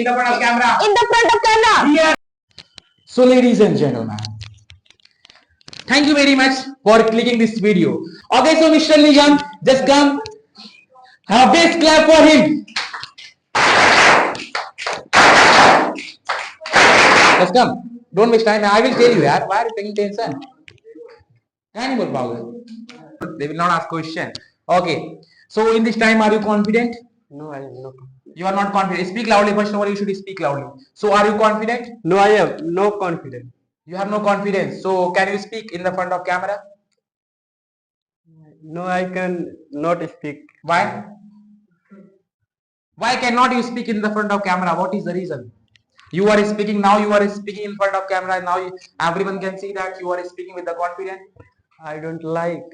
in the front of camera. In the front of camera. Here. So ladies and gentlemen, thank you very much for clicking this video. Okay, so Mr. Nijam, just come. Have a best clap for him. Just come. Don't waste time. I will tell you, yaar. Why are you taking tension? Can't बोल पाओगे. They will not ask question. Okay. So in this time, are you confident? No, I am not. You are not confident. Speak loudly. First of all, you should speak loudly. So are you confident? No, I have no confidence. You have no confidence. So can you speak in the front of camera? No, I can not speak. Why? Why cannot you speak in the front of camera? What is the reason? You are speaking now. You are speaking in front of camera. Now everyone can see that you are speaking with the confidence. I don't like.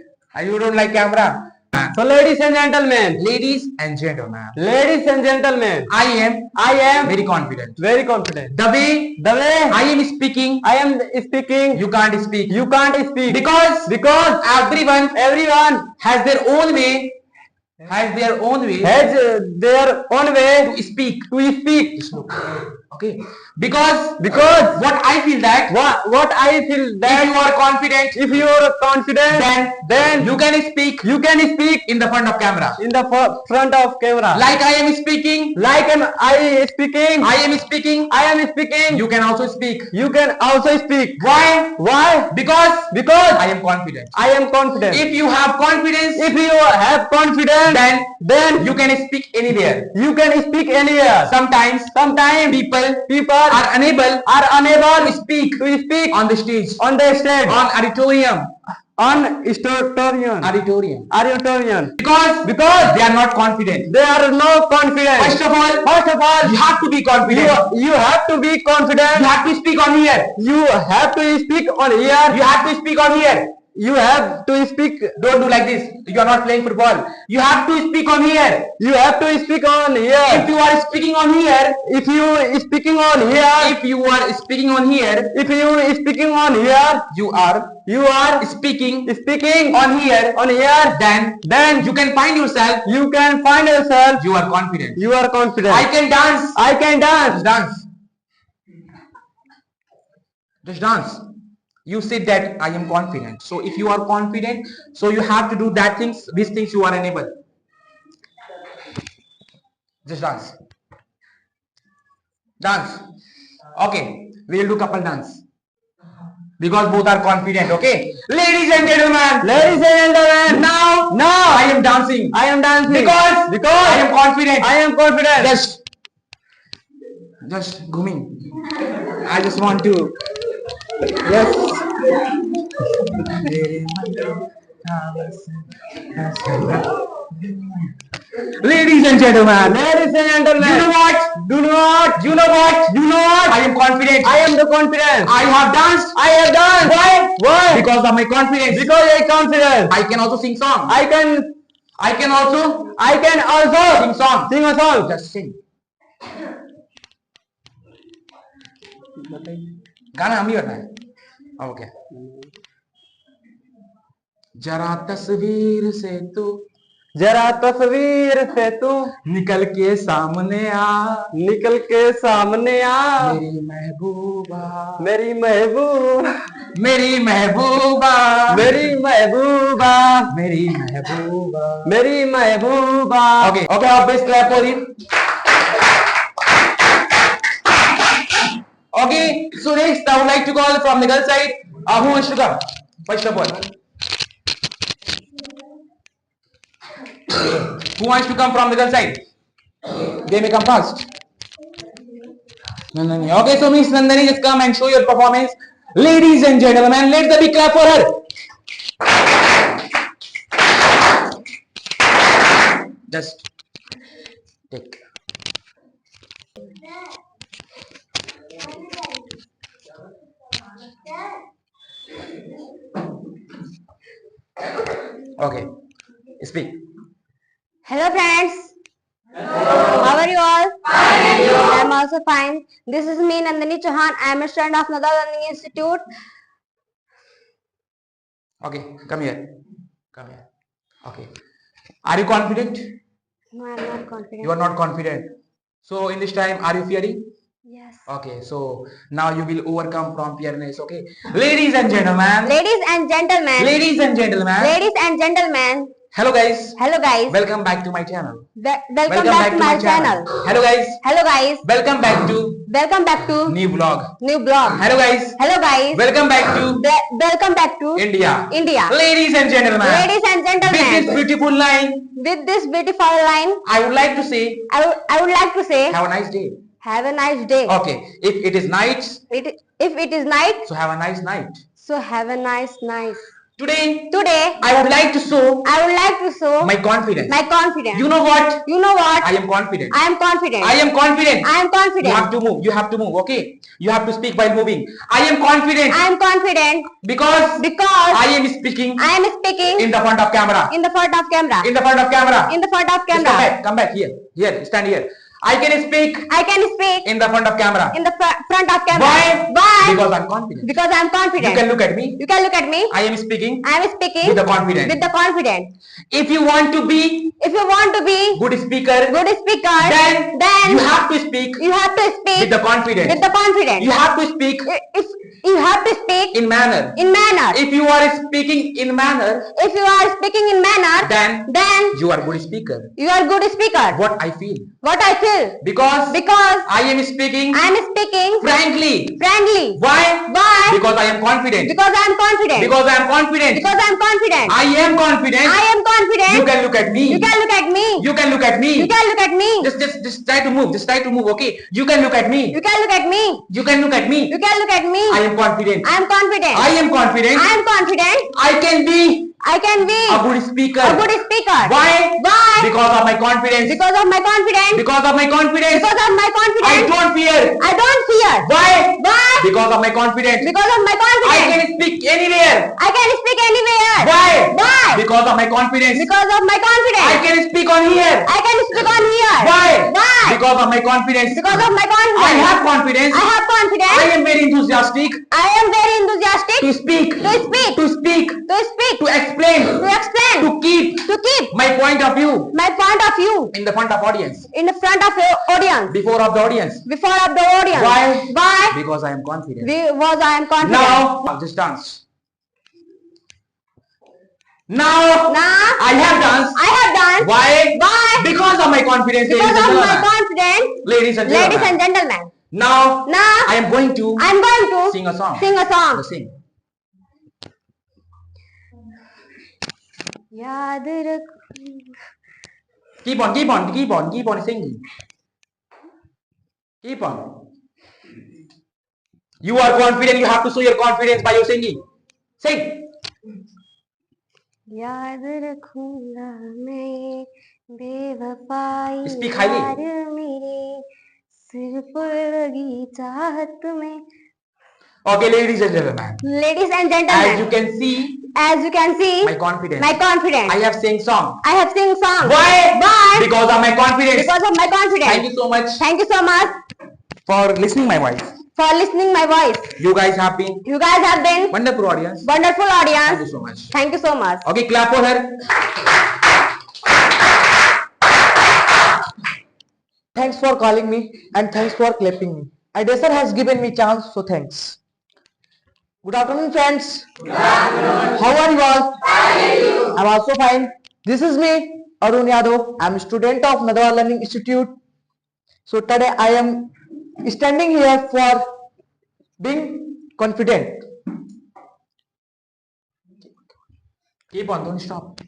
You don't like camera. So, ladies and gentlemen, Ladies and gentlemen, I am very confident. very confident. The way The way I am speaking, I am speaking, you can't speak. you can't speak Because everyone everyone has their own way. Has their own way has their own way to speak. to speak. Okay. Because Because what I feel that what I feel if that you are confident, if you are confident, then you can speak you can speak in the front of camera. in the front of camera. Like I am speaking, Like I speaking, I am speaking. I am speaking. You can also speak. You can also speak. Why? Why? Because Because I am confident. I am confident. If you have confidence, If you have confidence, then you can speak anywhere. you can speak anywhere. Sometimes people are unable unable to speak to speak on the stage, on the stage, on auditorium, on auditorium, auditorium, because they are not confident. they are no confidence. First of all, First you have to be confident. you have to be confident. You have to speak on here. You have to speak on here. You have to speak on here. You have to speak. Don't do like this. You are not playing football. You have to speak on here. You have to speak on If here. you are speaking on here, If you speaking on here, if you are speaking on here, if you speaking on here, you are you are speaking speaking on here, on here. then you can find yourself. You can find yourself. You are confident. You are confident. I can dance. I can Just dance. dance. Just dance. You said that I am confident. So if you are confident, so you have to do that things, these things you are unable. Just dance. Dance. Okay. We will do couple dance. Because both are confident, okay? Ladies and gentlemen, Ladies and gentlemen, now I am dancing. I am dancing Because I am confident. I am confident. Just grooming. I just want to. Yes. Ladies and gentlemen, Ladies and gentlemen, you know what? You know what? I am confident. I am the confident. I have danced. I have done. Why? Why? Because of my confidence. Because I am confident. I can also sing song. I can also also sing song. sing a song. Just sing. गाना हम ही करना है. Okay. जरा तस्वीर से तू जरा तस्वीर से तू निकल के सामने आ. निकल के सामने आ. मेरी महबूबा. मेरी महबूबा. मेरी महबूबा. मेरी महबूबा. मेरी महबूबा. मेरी महबूबा. Okay. Our best clap for him. Okay. So next, I would like to call from the girl side. Who wants to come? First of all. Who wants to come from the girl side? They may come first. Nandani. Okay, so Miss Nandani, just come and show your performance. Ladies and gentlemen, let's the big clap for her. Just take. Okay, speak. Hello friends. How are you all? Fine. I am also fine. This is me, Nandini Chauhan. I am a student of Nadal Learning Institute. Okay, come here. Okay. Are you confident? No, I am not confident. You are not confident. So in this time, are you fearing? Yes. Okay, so now you will overcome from fearness. Okay, ladies and gentlemen, Ladies and gentlemen. ladies and gentlemen. Ladies and gentlemen. Hello guys. Hello guys. Welcome back to my channel. Welcome back to my channel. Hello guys. Hello guys. Welcome back to Welcome back to new vlog. new blog. Hello guys. Hello guys. Welcome back to Welcome back to India. India. Ladies and gentlemen. Ladies and With this gentlemen. beautiful line, With this beautiful line, I would like to say, I would like to say, have a nice day. have a nice day. Okay, if it is night, If it is night, so have a nice night. so have a nice night. Today, Today, I would like to show I would like to show my confidence. my confidence. You know what? You know what? I am confident. I am confident. I am confident. I am You confident. have to move. You have to move. Okay. You have to speak while moving. I am confident I am confident because because I am speaking I am speaking in the front of camera. in the front of camera. In the front of camera. In the front of Just come camera. back. Come back here. Here. Stand here. I can speak I can speak in the front of camera. in the front of camera. Why? Why? Because I'm confident. Because I am You confident. can look at me. You can look at me. I am speaking I am speaking with the confidence. with the confidence. If you want to be If you want to be good speaker, good speaker, then then you have to speak you have to speak with the confidence. with the confidence. You have to speak If you have to speak in manner. in manner. If you are speaking in manner, If you are speaking in manner, then then you are good speaker. you are good speaker. What I feel. What I feel. Because Because I am speaking I am speaking frankly. friendly. Why? Why? Because I am confident. Because I am confident. Because I am confident. Because I am confident. I am confident. I am confident. You can look at me. You can look at me. You can look at me. You can look at me. Just try to move. Just try to move. Okay. You can look at me. You can look at me. You can look at me. You can look at me. I am confident. I am confident. I am confident. I am confident. I can be I can be a good speaker. a good speaker. Why? Why? Because of my confidence. Because of my confidence. Because of my confidence. Because of my I confidence. don't fear. I don't fear. Why? Why? Because of my confidence. Because of my I confidence. can speak anywhere. I can speak anywhere. Why? Why? Because of my confidence. Because of my I confidence. can speak on here. I can speak on here. Why? Why? Because of my confidence. Because of my I confidence. have confidence. I have confidence. I am very enthusiastic I am very enthusiastic to speak. to speak. To speak. To speak. To explain. To explain. To keep To keep my point of view my point of view in the front of audience. in the front of your audience. Before of the audience. Before of the audience. Why? Why? Because I am confident. Because I am confident. Now, just dance. Now, Now I have danced. I have done. Why? Why? Because of my confidence, Because ladies and of my gentlemen. confidence. Ladies and Ladies gentlemen. and gentlemen. Now, Now I am going to I am going to sing a song. sing a song. So sing. याद रख Keep on, keep on, keep on, keep on singing. Keep on. You are confident. You have to show your confidence by your singing. Sing. याद रखूंगा मैं बेवफाई Speak highly. यार मेरे सिर पर लगी चाहत में. Okay, ladies and gentlemen. Ladies and As you gentlemen, can see, as you can see, my confidence. my confidence. I have sang song. I have sing song. Why? Why? Because of my confidence. Because of my confidence. Thank you so much Thank you so much for listening my voice. for listening my voice. You guys have been You guys have been wonderful audience. wonderful Thank you audience. so much. Thank you so much. Okay, clap for her. Thanks for calling me and thanks for clapping me. Adesar has given me chance, so thanks. Good afternoon, friends. How are you all? I'm also fine. This is me, Arun Yadav. I'm a student of Nadawar Learning Institute. So today I am standing here for being confident. Keep on, don't stop.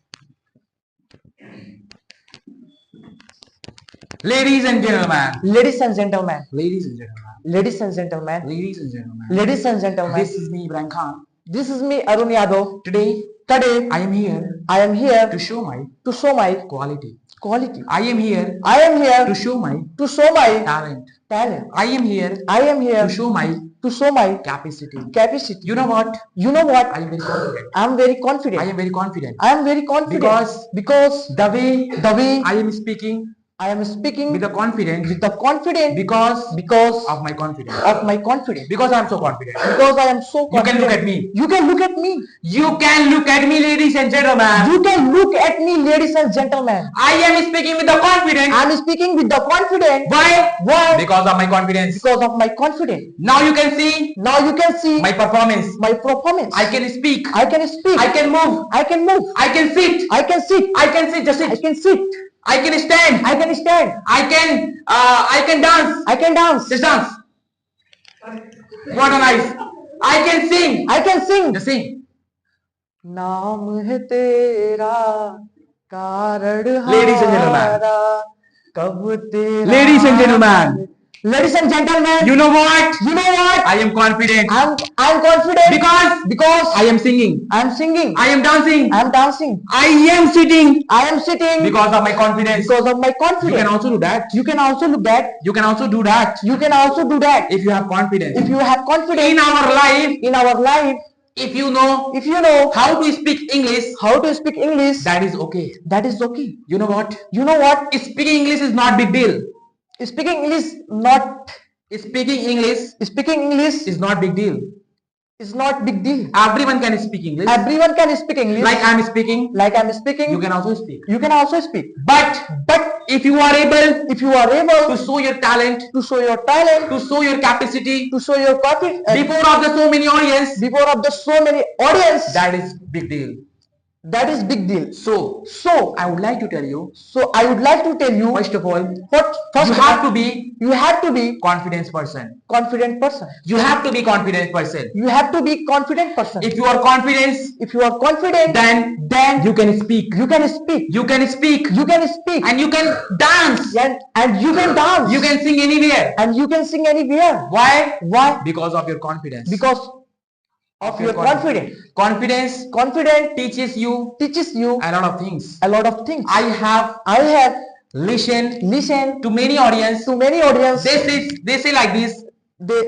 Ladies and gentlemen. Ladies and gentlemen. Ladies and gentlemen. Ladies and gentlemen. Ladies and gentlemen. Ladies and gentlemen. This is me, Ibrahim Khan. This is me, Arun Yadav. Today, Today I am here I am here to show my to show my quality. quality. I am here I am here to show my to show my talent. talent. I am here I am here to show my to show my capacity. capacity. You know what? You know what? I am very confident. I am very confident. I am very confident. I am very confident Because because the way the way I am speaking I am speaking with the confidence with the confidence because of my confidence. of my confidence. Because I am so confident. Because I am so You can confident. look at me. You can look at me. You can look at me, ladies and gentlemen. You can look at me, ladies and gentlemen. I am speaking with the confidence. I am speaking with the confidence. Why? Why? Because of my confidence. Because of my confidence. Now you can see Now you can see my performance. my performance. I can speak. I can speak. I can move. I can move. I can sit. I can sit. I can sit. Just I sit. can sit. I can stand. I can stand. I can dance. I can dance. Just dance. What a nice. I can sing. I can sing. Just sing. नाम है तेरा कारण Ladies and gentlemen. हारा, कब तेरा Ladies and gentlemen. Ladies and gentlemen. You know what? You know what? I am confident. I'm confident because I am singing. I am singing. I am dancing. I am dancing. I am sitting. I am sitting Because of my confidence. because of my You confidence. can also do that. You can also do that. You can also do that. You can also do that If you have confidence. if you have confidence In our life, in our life. if you know If you know how to speak English, how to speak English, that is okay. that is okay. You know what? You know what? Speaking English is not big deal. Speaking English not Speaking English is not big deal. is not big deal. Everyone can speak English. Everyone can speak English. Like I am speaking, Like I'm speaking. you can also speak. You can also speak. But if you are able If you are able to show your talent, to show your talent, to show your capacity to show your copy before of the so many audience, before of the so many audience, that is big deal. that is big deal. So So I would like to tell you, so I would like to tell you first of all, what first you have to be you have to be confident person. confident person. You have to be confident person. You have to be confident person. If you are confident, If you are confident, then you can speak. you can speak. You can speak You can speak. and you can dance. And you can dance. You can sing anywhere. And you can sing anywhere. Why? Why? Because of your confidence. Because of your confidence. Confidence Confidence teaches you teaches you a lot of things. a lot of things. I have I have listened listened to many audience. to many audience. They say like this. They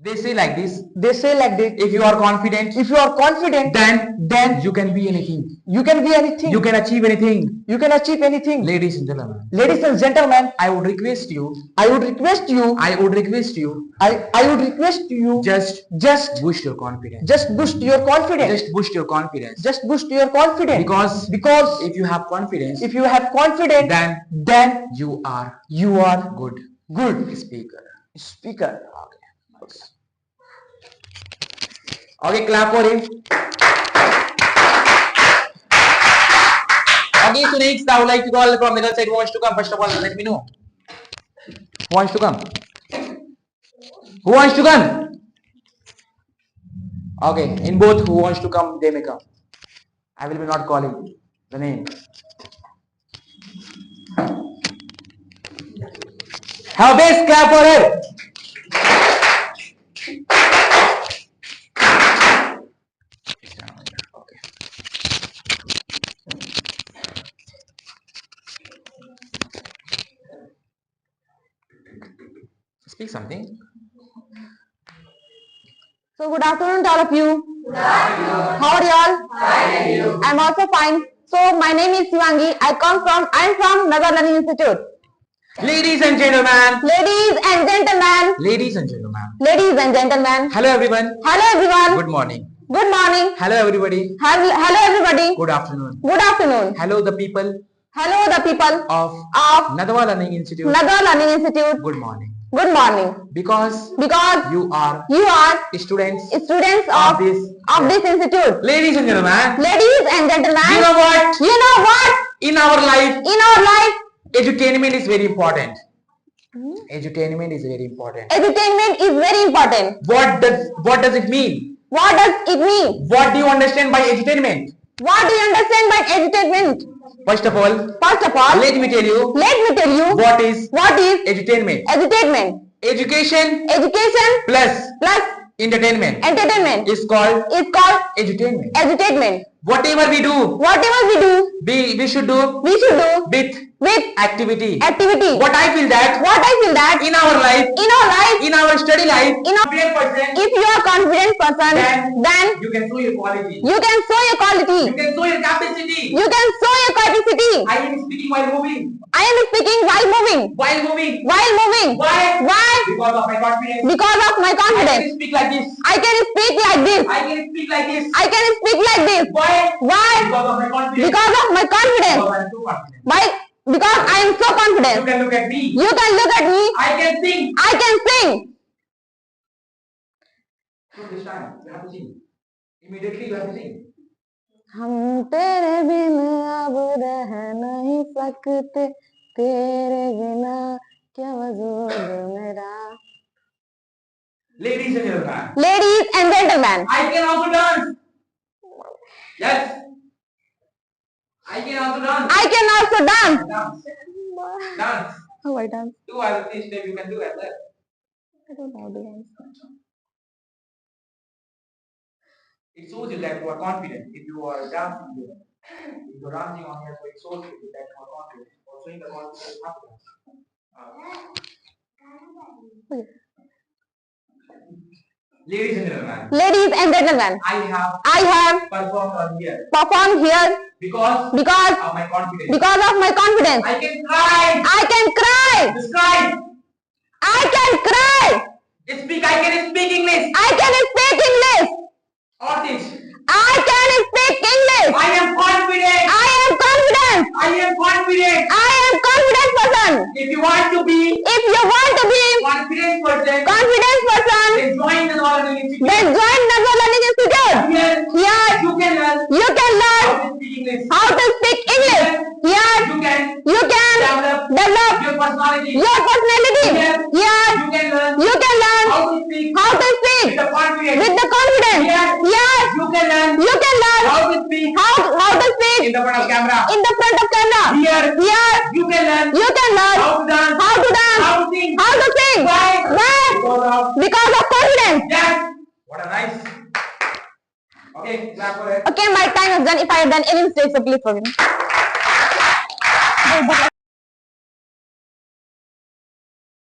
They say like this. they say like this. If you are confident, If you are confident, then you can be anything. you can be anything. You can achieve anything. You can achieve anything. Ladies and gentlemen, Ladies and gentlemen, I would request you. I would request you. I would request you. I would request you. Just Just boost your confidence. just boost your confidence. Just boost your confidence. Just boost your confidence. Because if you have confidence, if you have confidence, then you are you are good speaker. speaker. Okay, clap for him. Okay, so next I would like to call from the girl side who wants to come. First of all, let me know. Who wants to come? Who wants to come? Okay, in both who wants to come, they may come. I will be not calling the name. Have a best clap for her. Speak something. So good afternoon to all of you. Good afternoon. How are you all? Fine, and you? I'm also fine. So my name is Shivangi. I'm from Nagar Learning Institute. Ladies and gentlemen. Ladies and gentlemen. Ladies and gentlemen. Ladies and gentlemen. Hello everyone. Hello everyone. Good morning. Good morning. Hello everybody. Hello everybody. Good afternoon. Good afternoon. Hello the people Hello the people of of Nadwa Learning Institute. Nagar Learning Institute. Good morning. Good morning. Because You are students students of of this institute. Ladies and gentlemen. Ladies and gentlemen. You know what? You know what? In our life, In our life, edutainment is very important. Edutainment is very important. entertainment is very important. What does it mean? What does it mean? What do you understand by edutainment? What do you understand by entertainment? First of all, First of all, let me tell you let me tell you what is what is edutainment. entertainment. Education Education plus plus entertainment Entertainment is called is called edutainment. edutainment. Whatever we do, Whatever we do, we should do we should do with with activity. activity. What I feel that What I feel that in our life, in our life, in our study life, in our, 100%, if you are confident person, then you can show your quality. you can show your You quality. can show your capacity. You can show your capacity. I am speaking while moving. I am speaking while moving. While moving. While moving. Why? Why? Because of my confidence. Because of my I confidence. can speak like this. I can speak like this. I can speak like this. I can speak like this. Why? Why? Because of my confidence. Because of my confidence. Because I am so confident. Why? Because I am so You confident. can look at me. You can look at me. I can sing. I can sing. So this time you have to sing. Immediately you have to sing. हम तेरे बिन अब रह नहीं सकते, तेरे बिना क्या वजूद मेरा. Ladies and gentlemen, Ladies and gentlemen, I can also dance. Yes. I can also dance. I can also dance. Dance. Dance. How I dance? Two other things that you can do as well. I don't know how to dance. It shows you that you are confident. If you are dancing, if you are dancing on here, so it shows you that you are confident. Also in the confidence happens. Ladies and gentlemen, Ladies and gentlemen, I have performed on here performed here because because of my confidence. of my confidence. I can cry, I can cry. describe, I can cry. speak. I can speak English. I can speak English. All this. I can speak English. I am confident. I am confident. I am confident. I am confident person. If you want to be If you want to be confident person, confident person, then join the Learning Institute. then join Nazar Learning Institute. Here, Here you can learn you can learn how to speak English. how to speak English. Here You can develop your personality. your personality. Here Here you can learn how how to speak to speak with the confidence. with the confidence. Here Here you can learn how how to speak to speak in the front of camera. in the front of camera. Here Here you can learn you can learn how to dance, how to dance, how to sing. how to sing. Why? Why? Because of confidence. Yes. What a nice. Okay, clap for it. Okay, my time is done. If I have done any mistakes, so please forgive me.